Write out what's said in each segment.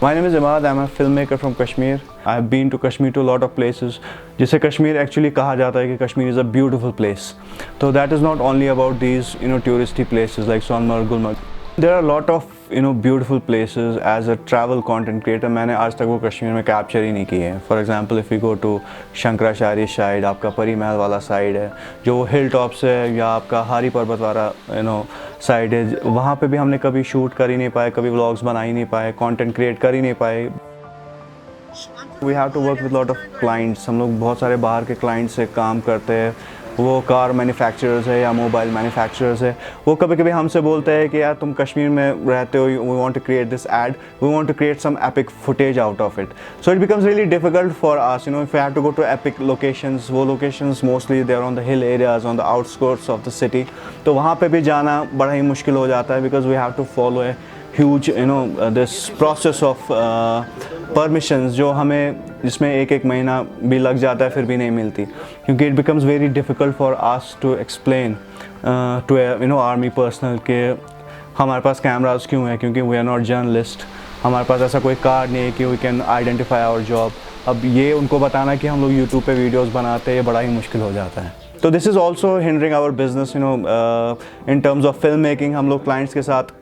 My name is Imad. I'm a filmmaker from Kashmir. I have been to Kashmir to a lot of places. जिसे Kashmir actually कहा जाता है कि Kashmir is a beautiful place. तो that is not only about these touristy places like Sonamarg, Gulmarg. There are lot of beautiful places. As a travel content creator मैंने आज तक वो कश्मीर में कैप्चर ही नहीं किए हैं. For example if you go to Shankaracharya side, आपका परी महल वाला साइड है जो हिल टॉप्स है, या आपका हारी पर्वत वाला साइड है, वहाँ पे भी हमने कभी शूट कर ही नहीं पाए, कभी व्लॉग्स बना ही नहीं पाए, कंटेंट क्रिएट कर ही नहीं पाए. We have to work with lot of clients. हम लोग बहुत सारे बाहर के क्लाइंट से काम करते हैं. वो कार मैन्युफैक्चरर्स है या मोबाइल मैन्युफैक्चरर्स है. वो कभी कभी हमसे बोलते हैं कि यार तुम कश्मीर में रहते हो, we want to create this ad, we want to create some epic footage out of it. So it becomes really difficult for us if you have to go to epic locations. वो locations mostly they are on the hill areas, on the outskirts of the city. तो वहाँ पे भी जाना बड़ा ही मुश्किल हो जाता है because we have to follow a huge this process of permissions जो हमें जिसमें एक महीना भी लग जाता है फिर भी नहीं मिलती, क्योंकि it becomes very difficult for us to explain to army personnel के हमारे पास कैमराज क्यों है, क्योंकि वी आर नॉट जर्नलिस्ट. हमारे पास ऐसा कोई कार्ड नहीं है कि we can identify our job. अब ये उनको बताना कि हम लोग यूट्यूब पे वीडियोज़ बनाते हैं, ये बड़ा ही मुश्किल हो जाता है. तो this is also hindering our business in terms of film making. हम लोग क्लाइंट्स के साथ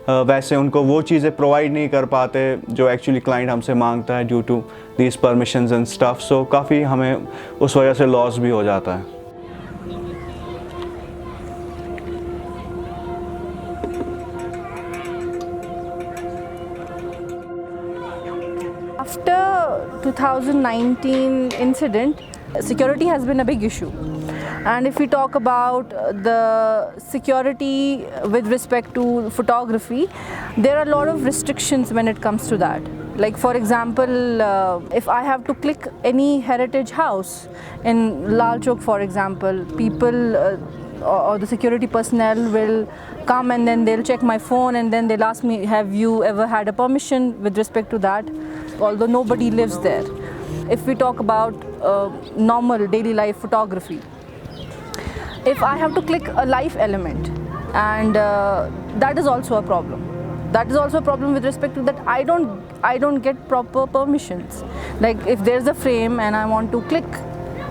वैसे उनको वो चीज़ें प्रोवाइड नहीं कर पाते जो एक्चुअली क्लाइंट हमसे मांगता है due to these permissions and stuff. So काफ़ी हमें उस वजह से लॉस भी हो जाता है. After 2019 incident, security has been a big issue. And if we talk about the security with respect to photography, there are a lot of restrictions when it comes to that. Like for example, if I have to click any heritage house in Lal Chowk, for example, people or the security personnel will come and then they'll check my phone and then they'll ask me, have you ever had a permission with respect to that, although nobody lives there. If we talk about normal daily life photography, if I have to click a live element, and that is also a problem. That is also a problem with respect to that I don't get proper permissions. Like if there's a frame and I want to click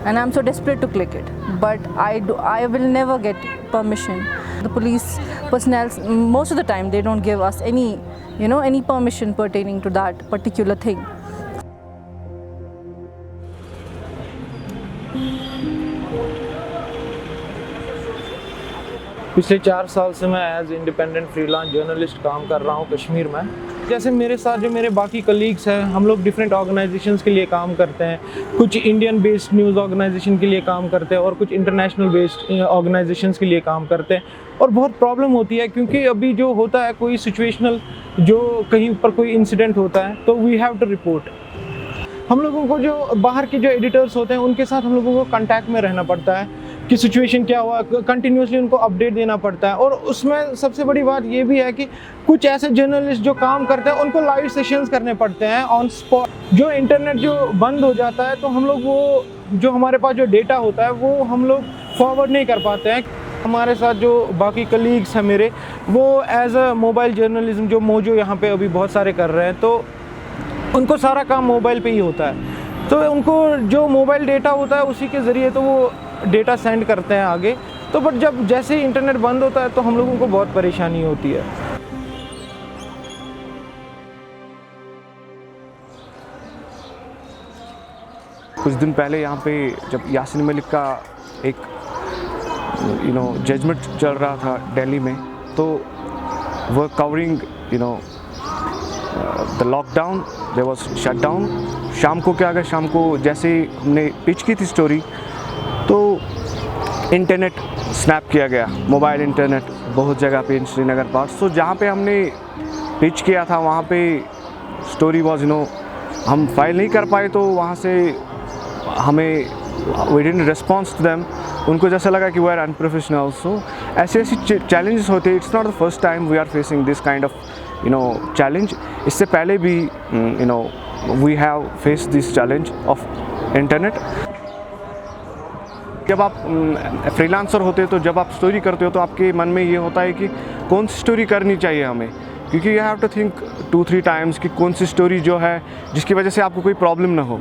and I'm so desperate to click it, but I will never get permission. The police personnel most of the time they don't give us any permission pertaining to that particular thing. पिछले 4 साल से मैं as independent freelance journalist काम कर रहा हूँ कश्मीर में. जैसे मेरे साथ जो मेरे बाकी कलीग्स हैं, हम लोग डिफरेंट ऑर्गेनाइजेशंस के लिए काम करते हैं. कुछ इंडियन बेस्ड न्यूज़ ऑर्गेनाइजेशन के लिए काम करते हैं और कुछ इंटरनेशनल बेस्ड ऑर्गेनाइजेशंस के लिए काम करते हैं. और बहुत प्रॉब्लम होती है क्योंकि अभी जो होता है कोई सिचुएशनल, जो कहीं पर कोई इंसिडेंट होता है तो वी हैव टू रिपोर्ट. हम लोगों को जो बाहर के जो एडिटर्स होते हैं उनके साथ हम लोगों को कांटेक्ट में रहना पड़ता है कि सिचुएशन क्या हुआ, कंटिन्यूसली उनको अपडेट देना पड़ता है. और उसमें सबसे बड़ी बात ये भी है कि कुछ ऐसे जर्नलिस्ट जो काम करते हैं उनको लाइव सेशंस करने पड़ते हैं ऑन स्पॉट. जो इंटरनेट जो बंद हो जाता है तो हम लोग वो जो हमारे पास जो डेटा होता है वो हम लोग फॉरवर्ड नहीं कर पाते हैं. हमारे साथ जो बाकी कलीग्स हैं मेरे, वो एज अ मोबाइल जर्नलिज्म जो मोजो यहाँ पे अभी बहुत सारे कर रहे हैं, तो उनको सारा काम मोबाइल पे ही होता है. तो उनको जो मोबाइल डेटा होता है उसी के ज़रिए तो वो डेटा सेंड करते हैं आगे. तो बट जब जैसे ही इंटरनेट बंद होता है तो हम लोगों को बहुत परेशानी होती है. कुछ दिन पहले यहाँ पे जब यासीन मलिक का एक जजमेंट चल रहा था दिल्ली में, तो वह covering the lockdown, there was shut down. शाम को क्या, अगर शाम को जैसे हमने पिच की थी स्टोरी तो इंटरनेट स्नैप किया गया, मोबाइल इंटरनेट बहुत जगह पे श्रीनगर पास. तो जहाँ पे हमने पिच किया था वहाँ पे स्टोरी वाज हम फाइल नहीं कर पाए, तो वहाँ से हमें we didn't response to them. उनको जैसा लगा कि वी आर अनप्रोफेशनल. सो ऐसे चैलेंजेस होते हैं. It's not the first time we are facing this kind of challenge. इससे पहले भी we have face this challenge of internet. जब आप फ्रीलांसर होते हो तो जब आप स्टोरी करते हो तो आपके मन में ये होता है कि कौन सी स्टोरी करनी चाहिए हमें, क्योंकि you have to think 2-3 times कि कौन सी स्टोरी जो है जिसकी वजह से आपको कोई प्रॉब्लम ना हो।